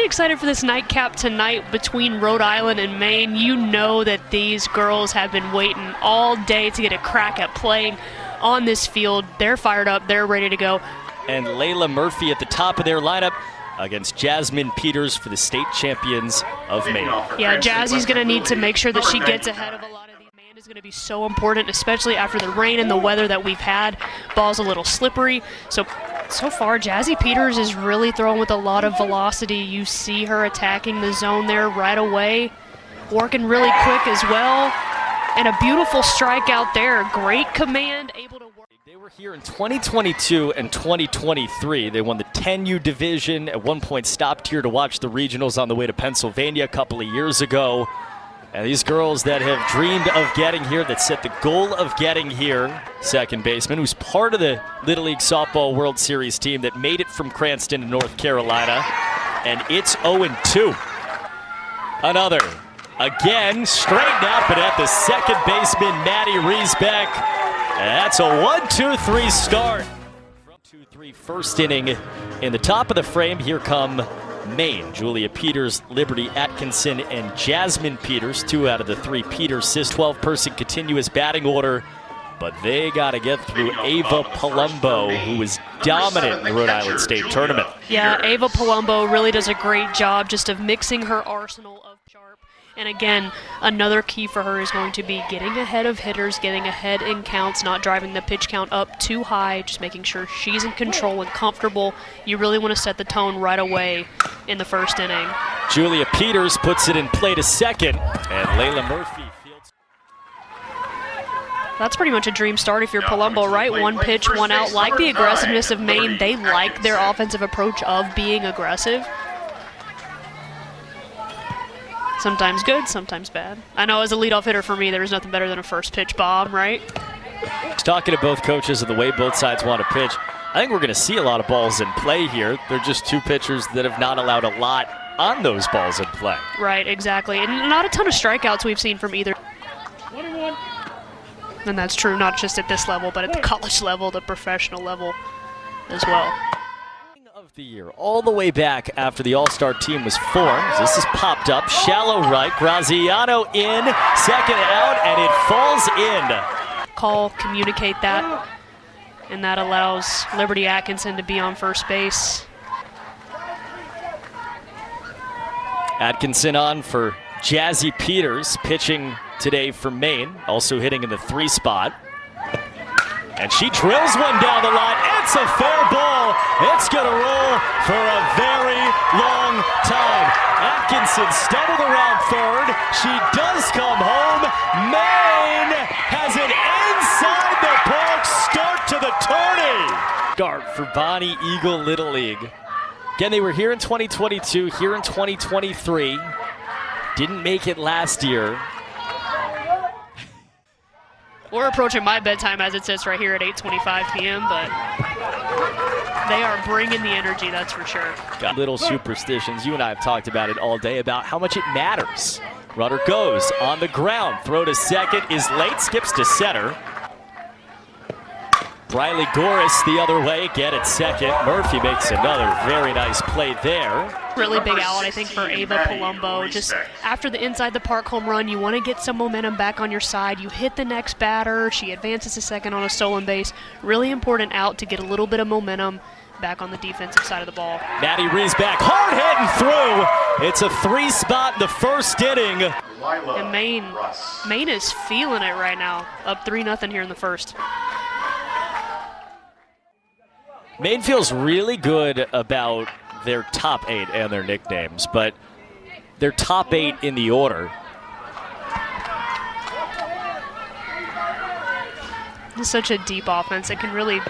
excited for this nightcap tonight between Rhode Island and Maine. You know that these girls have been waiting all day to get a crack at playing on this field. They're fired up. They're ready to go. And Layla Murphy at the top of their lineup against Jasmine Peters for the state champions of Maine. Yeah, Jazzy's going to need to make sure that she gets ahead of a lot of these. Man is going to be so important, especially after the rain and the weather that we've had. Ball's a little slippery. So far, Jazzy Peters is really throwing with a lot of velocity. You see her attacking the zone there right away, working really quick as well. And a beautiful strikeout there. Great command, able to work. They were here in 2022 and 2023. They won the 10U division, at one point stopped here to watch the regionals on the way to Pennsylvania a couple of years ago. And these girls that have dreamed of getting here, that set the goal of getting here, second baseman, who's part of the Little League Softball World Series team that made it from Cranston to North Carolina. And it's 0-2. Another. Again, straightened up and at the second baseman, Maddie Riesbeck. That's a 1-2-3 start. From 2-3 first inning. In the top of the frame, here come Maine. Julia Peters, Liberty Atkinson, and Jasmine Peters. 2 out of the 3 Peters. 12-person continuous batting order. But they got to get through Ava Palumbo, who was dominant in the Rhode Island State Tournament. Yeah, Ava Palumbo really does a great job just of mixing her arsenal of sharp. And again, another key for her is going to be getting ahead of hitters, getting ahead in counts, not driving the pitch count up too high, just making sure she's in control and comfortable. You really want to set the tone right away in the first inning. Julia Peters puts it in play to second, and Layla Murphy fields. That's pretty much a dream start if you're Palumbo, right? One pitch, one out. Like the aggressiveness of Maine, they like their offensive approach of being aggressive. Sometimes good, sometimes bad. I know as a leadoff hitter for me, there's nothing better than a first pitch bomb, right? Talking to both coaches and the way both sides want to pitch, I think we're going to see a lot of balls in play here. They're just two pitchers that have not allowed a lot on those balls in play. Right, exactly. And not a ton of strikeouts we've seen from either. 1-1. And that's true not just at this level, but at the college level, the professional level as well. Of the year, all the way back after the All-Star team was formed. This has popped up. Shallow right, Graziano in, second out, and it falls in. Call, communicate that, and that allows Liberty Atkinson to be on first base. Atkinson on for Jazzy Peters, pitching today for Maine, also hitting in the 3 spot. And she drills one down the line. It's a fair ball. It's going to roll for a very long time. Atkinson stumbled around third. She does come home. Maine has it inside the park. Start to the tourney. Start for Bonnie Eagle Little League. Again, they were here in 2022, here in 2023. Didn't make it last year. We're approaching my bedtime as it sits right here at 8:25 p.m., but they are bringing the energy, that's for sure. Got little superstitions. You and I have talked about it all day about how much it matters. Runner goes on the ground. Throw to second is late, skips to center. Briley Goris the other way, get it second. Murphy makes another very nice play there. Really big out, I think, for Ava Palumbo. Just after the inside the park home run, you want to get some momentum back on your side. You hit the next batter. She advances to second on a stolen base. Really important out to get a little bit of momentum back on the defensive side of the ball. Maddie Riesbeck, hard hitting through. It's a 3 spot in the first inning. And Maine is feeling it right now. Up 3-0 here in the first. Maine feels really good about their top 8 and their nicknames, but their top 8 in the order. It's such a deep offense. It can really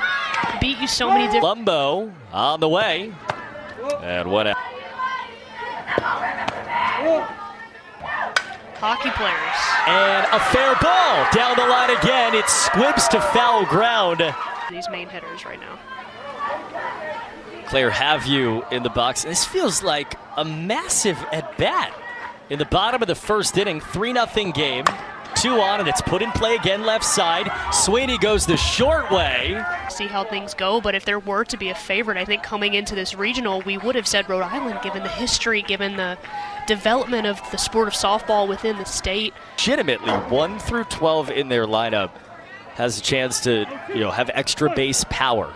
beat you so many different... Lumbo on the way. And what? Hockey players. And a fair ball down the line again. It squibs to foul ground. These Maine hitters right now. Claire, have you in the box? This feels like a massive at-bat. In the bottom of the first inning, 3-0 game. 2 on, and it's put in play again left side. Sweeney goes the short way. See how things go, but if there were to be a favorite, I think coming into this regional, we would have said Rhode Island, given the history, given the development of the sport of softball within the state. Legitimately, 1 through 12 in their lineup has a chance to, have extra base power.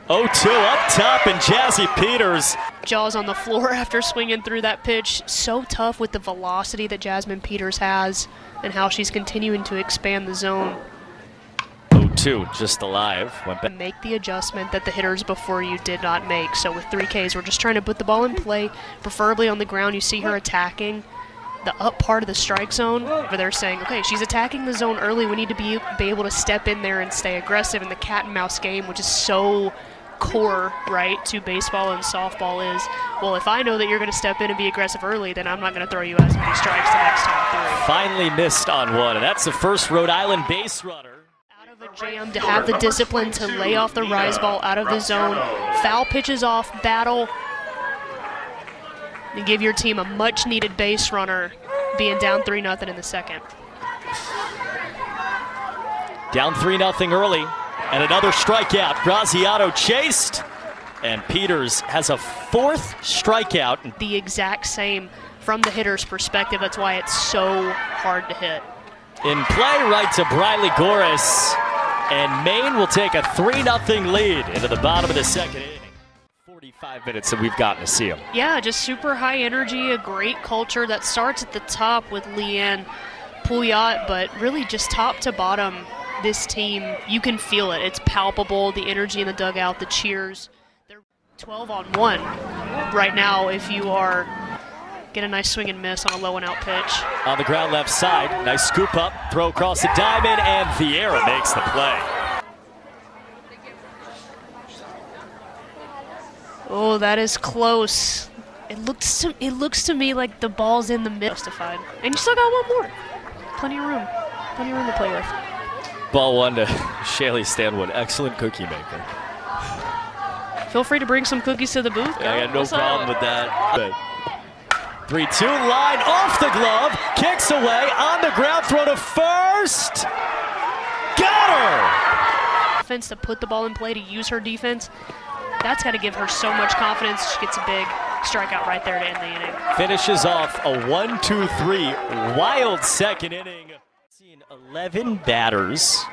0-2 up top, and Jazzy Peters. Jaws on the floor after swinging through that pitch. So tough with the velocity that Jasmine Peters has and how she's continuing to expand the zone. 0-2, just alive. Went back. Make the adjustment that the hitters before you did not make. So with 3 Ks, we're just trying to put the ball in play, preferably on the ground. You see her attacking the up part of the strike zone, where they're saying, okay, she's attacking the zone early. We need to be able to step in there and stay aggressive in the cat and mouse game, which is so core, right, to baseball and softball is, well, if I know that you're going to step in and be aggressive early, then I'm not going to throw you as many strikes the next time through. Finally missed on one, and that's the first Rhode Island base runner. Out of a jam, to have the discipline to lay off the rise ball out of the zone, foul pitches off, battle, and give your team a much-needed base runner, being down 3-0 in the second. Down 3-0 early. And another strikeout. Graziano chased, and Peters has a 4th strikeout. The exact same from the hitter's perspective. That's why it's so hard to hit. In play right to Briley Goris, and Maine will take a 3-0 lead into the bottom of the second inning. 45 minutes that we've gotten to see them. Yeah, just super high energy, a great culture that starts at the top with Leanne Pouliot, but really just top to bottom. This team, you can feel it. It's palpable, the energy in the dugout, the cheers. They're 12 on 1 right now if you are get a nice swing and miss on a low and out pitch. On the ground left side, nice scoop up, throw across the diamond, and Vieira makes the play. Oh, that is close. It looks to me like the ball's in the middle. Justified. And you still got one more. Plenty of room to play with. Ball 1 to Shaylee Stanwood, excellent cookie maker. Feel free to bring some cookies to the booth. I got no problem with that. 3-2 line off the glove, kicks away, on the ground, throw to first. Got her! Defense to put the ball in play, to use her defense. That's got to give her so much confidence. She gets a big strikeout right there to end the inning. Finishes off a 1-2-3 wild second inning. 11 batters,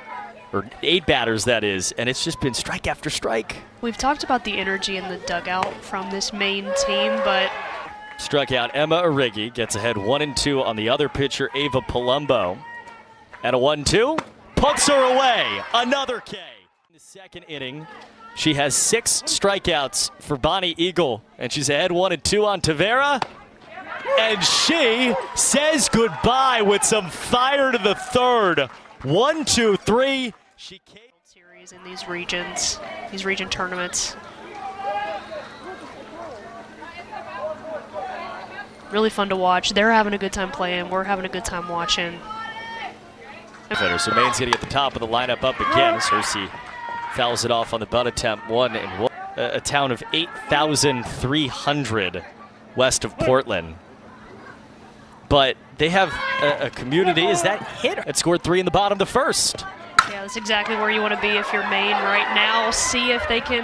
or 8 batters that is, and it's just been strike after strike. We've talked about the energy in the dugout from this Maine team, but struck out Emma Origi, gets ahead 1-2 on the other pitcher, Ava Palumbo. And a 1-2, puts her away, another K. In the second inning, she has 6 strikeouts for Bonnie Eagle, and she's ahead 1-2 on Tavera. And she says goodbye with some fire to the third. 1-2-3. She came series in these region tournaments. Really fun to watch. They're having a good time playing. We're having a good time watching. So Maine's going to get the top of the lineup up again. Cersei fouls it off on the bunt attempt. 1-1. A town of 8,300 west of Portland. But they have a community. Is that hitter that scored 3 in the bottom of the first? Yeah, that's exactly where you want to be if you're Maine right now. See if they can.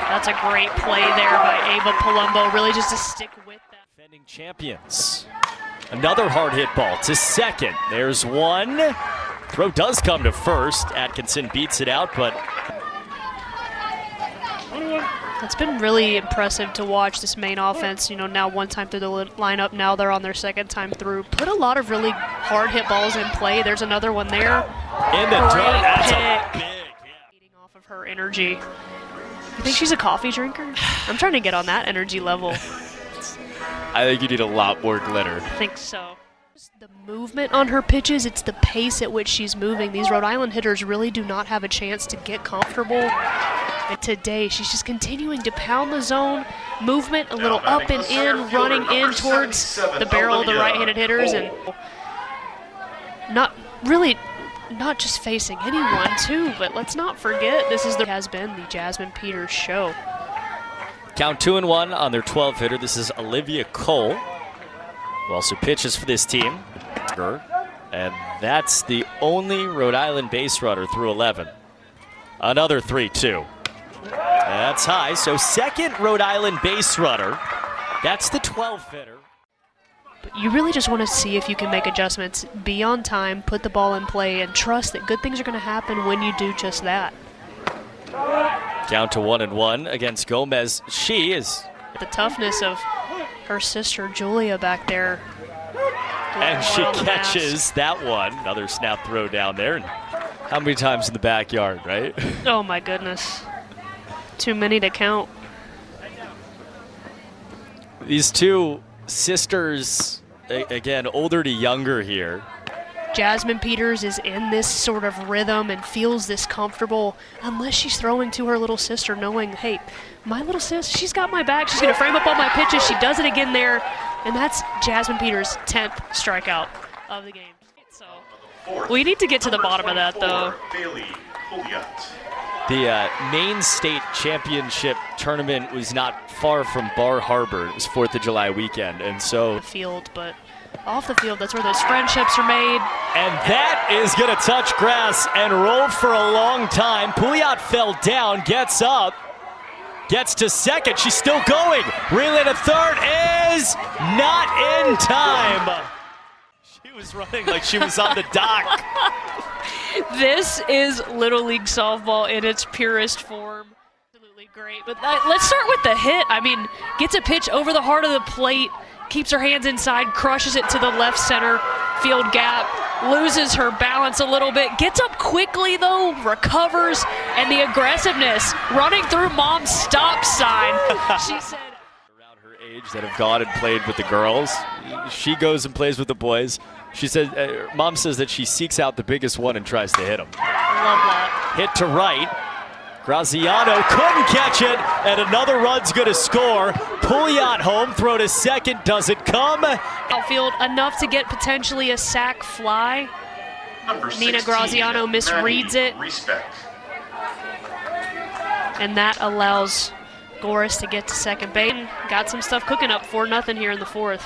That's a great play there by Ava Palumbo, really just to stick with that. Defending champions. Another hard hit ball to second. There's one. Throw does come to first. Atkinson beats it out, but it's been really impressive to watch this Maine offense. Now one time through the lineup, now they're on their second time through. Put a lot of really hard hit balls in play. There's another one there. In the dirt, that's a big, Eating off of her energy. You think she's a coffee drinker? I'm trying to get on that energy level. I think you need a lot more glitter. I think so. The movement on her pitches, it's the pace at which she's moving. These Rhode Island hitters really do not have a chance to get comfortable. And today, she's just continuing to pound the zone, movement a little up and in, running in towards the barrel of the right-handed hitters, and not just facing anyone too, but let's not forget this has been the Jasmine Peters show. Count 2-1 on their 12 hitter. This is Olivia Cole, who also pitches for this team. And that's the only Rhode Island base runner through 11. Another 3-2. That's high, so second Rhode Island base runner. That's the 12th hitter. But you really just want to see if you can make adjustments, be on time, put the ball in play, and trust that good things are going to happen when you do just that. Down to 1-1 against Gomez. She is. The toughness of her sister Julia back there. And she catches that one. Another snap throw down there. And how many times in the backyard, right? Oh my goodness. Too many to count. These two sisters, again, older to younger here. Jasmine Peters is in this sort of rhythm and feels this comfortable unless she's throwing to her little sister knowing, hey, my little sis, she's got my back. She's going to frame up all my pitches. She does it again there. And that's Jasmine Peters' 10th strikeout of the game. So we need to get to the bottom of that, though. The Maine State Championship tournament was not far from Bar Harbor. It was 4th of July weekend, and so... The field, but off the field, that's where those friendships are made. And that is going to touch grass and roll for a long time. Pouliot fell down, gets up, gets to second. She's still going. Relay to third is not in time. She was running like she was on the dock. This is Little League softball in its purest form. Absolutely great. But let's start with the hit. I mean, gets a pitch over the heart of the plate, keeps her hands inside, crushes it to the left center field gap, loses her balance a little bit, gets up quickly though, recovers, and the aggressiveness running through mom's stop sign. She said, around her age that have gone and played with the girls, she goes and plays with the boys. She says, mom says that she seeks out the biggest one and tries to hit him. Love that. Hit to right. Graziano couldn't catch it, and another run's going to score. Pouliot home, throw to second, doesn't come. Outfield enough to get potentially a sac fly. Nina Graziano misreads it. And that allows Goris to get to second base. Got some stuff cooking up 4-0 here in the fourth.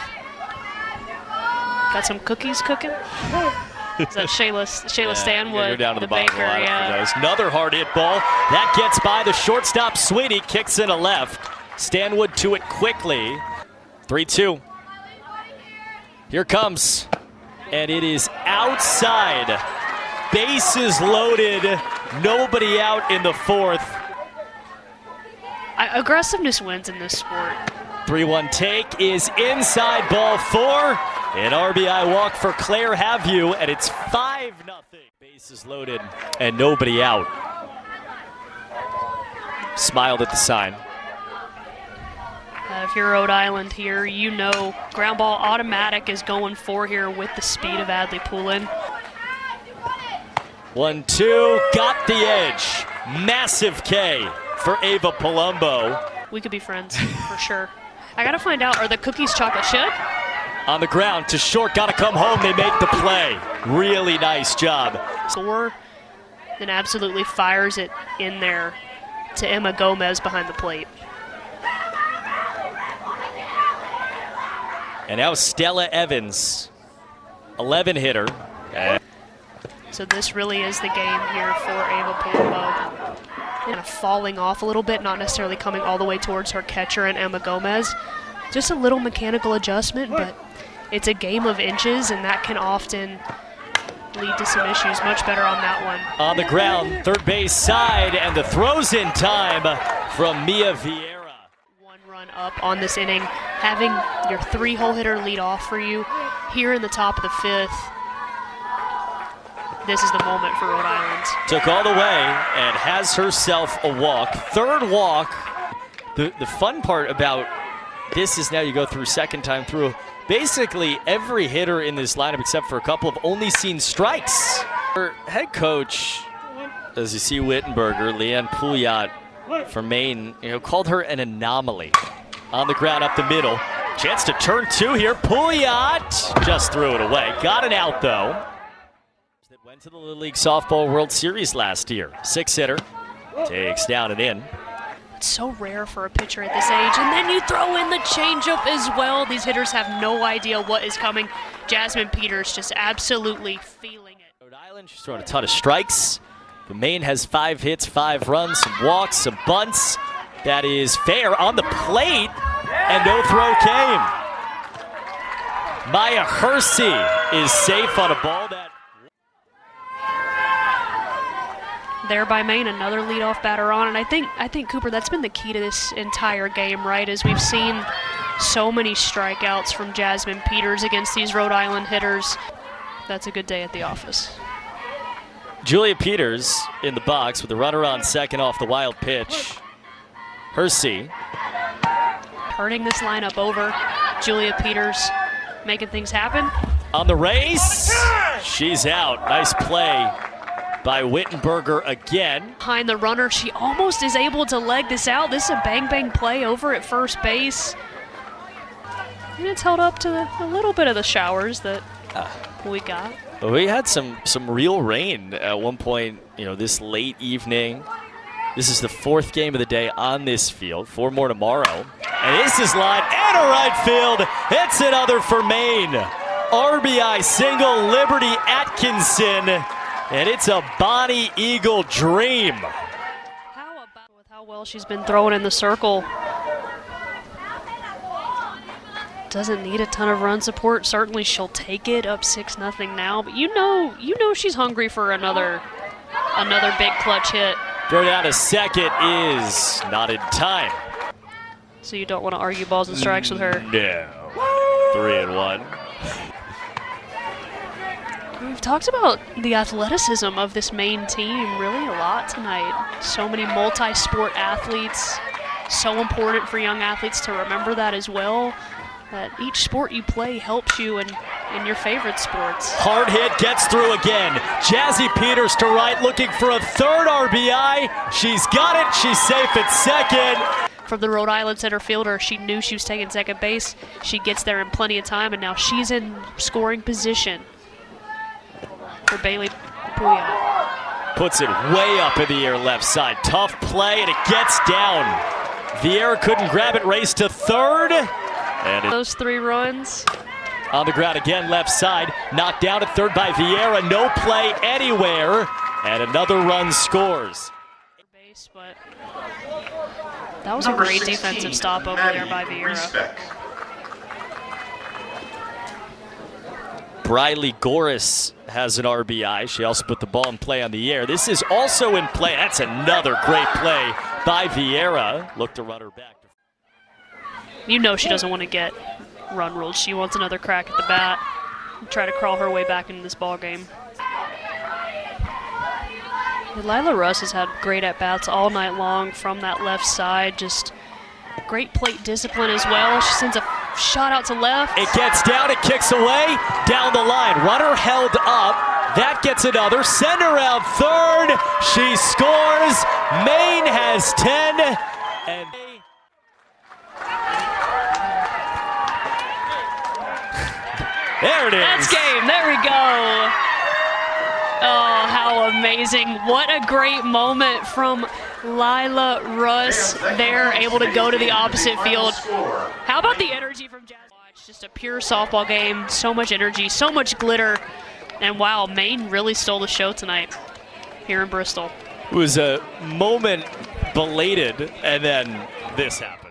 Got some cookies cooking? Is that Shayla Stanwood, you're down to the baker? bottom Yeah. for those. Another hard hit ball. That gets by the shortstop, Sweeney, kicks in a left. Stanwood to it quickly. 3-2. Here comes. And it is outside. Bases loaded. Nobody out in the fourth. Aggressiveness wins in this sport. 3-1 take is inside, ball 4. An RBI walk for Claire Havieu, and it's 5-0. Bases loaded and nobody out. Smiled at the sign. If you're Rhode Island here, you know ground ball automatic is going for here with the speed of Adley Poulin. 1-2, got the edge. Massive K for Ava Palumbo. We could be friends for sure. I gotta find out, are the cookies chocolate chip? On the ground to short, gotta come home, they make the play. Really nice job. Or then absolutely fires it in there to Emma Gomez behind the plate. And now Stella Evans, 11 hitter. So this really is the game here for Ava Palumbo. Kind of falling off a little bit, not necessarily coming all the way towards her catcher and Emma Gomez. Just a little mechanical adjustment, but it's a game of inches, and that can often lead to some issues. Much better on that one. On the ground, third base side, and the throw's in time from Mia Vieira. One run up on this inning, having your 3-hole hitter lead off for you here in the top of the 5th. This is the moment for Rhode Island. Took all the way and has herself a walk. Third walk. The fun part about this is now you go through second time through. Basically, every hitter in this lineup, except for a couple, have only seen strikes. Her head coach, as you see Wittenberger, Leanne Pouliot from Maine, called her an anomaly. On the ground up the middle. Chance to turn 2 here. Pouliot just threw it away. Got an out, though. That went to the Little League Softball World Series last year. 6-hitter. Takes down and in. It's so rare for a pitcher at this age. And then you throw in the changeup as well. These hitters have no idea what is coming. Jasmine Peters just absolutely feeling it. Rhode Island, she's throwing a ton of strikes. The Maine has 5 hits, 5 runs, some walks, some bunts. That is fair on the plate, and no throw came. Maya Hersey is safe on a ball that... There by Maine, another leadoff batter on, and I think Cooper, that's been the key to this entire game, right? As we've seen so many strikeouts from Jasmine Peters against these Rhode Island hitters. That's a good day at the office. Julia Peters in the box with the runner on second off the wild pitch. Hersey. Turning this lineup over. Julia Peters making things happen. On the race. She's out. Nice play by Wittenberger again. Behind the runner, she almost is able to leg this out. This is a bang-bang play over at first base. And it's held up to a little bit of the showers that we got. We had some real rain at one point, this late evening. This is the 4th game of the day on this field. 4 more tomorrow. And this is line and a right field. It's another for Maine. RBI single, Liberty Atkinson. And it's a Bonnie Eagle dream. How about with how well she's been throwing in the circle? Doesn't need a ton of run support. Certainly she'll take it up 6-0 now, but you know she's hungry for another big clutch hit. Throw down to second is not in time. So you don't want to argue balls and strikes with her. No. 3-1. We've talked about the athleticism of this Maine team really a lot tonight. So many multi-sport athletes. So important for young athletes to remember that as well. That each sport you play helps you in your favorite sports. Hard hit, gets through again. Jazzy Peters to right, looking for a 3rd RBI. She's got it, she's safe at second. From the Rhode Island center fielder, she knew she was taking second base. She gets there in plenty of time, and now she's in scoring position for Bailey Pouya. Puts it way up in the air left side. Tough play, and it gets down. Vieira couldn't grab it, raced to 3rd. And those 3 runs. On the ground again, left side. Knocked down at 3rd by Vieira. No play anywhere. And another run scores. Base, but that was a great defensive stop over there by Vieira. Briley Goris has an RBI. She also put the ball in play on the air. This is also in play. That's another great play by Vieira. Look to run her back. You know she doesn't want to get run ruled. She wants another crack at the bat and try to crawl her way back into this ball game. Lila Russ has had great at-bats all night long from that left side. Just great plate discipline as well. She sends a shot out to left. It gets down, it kicks away, down the line. Runner held up. That gets another. Send around 3rd. She scores. Maine has 10. And there it is. That's game. There we go. Oh, how amazing. What a great moment from Lila Russ there, able to go to the opposite field. How about the energy from Jazz? Just a pure softball game. So much energy, so much glitter. And wow, Maine really stole the show tonight here in Bristol. It was a moment belated, and then this happened.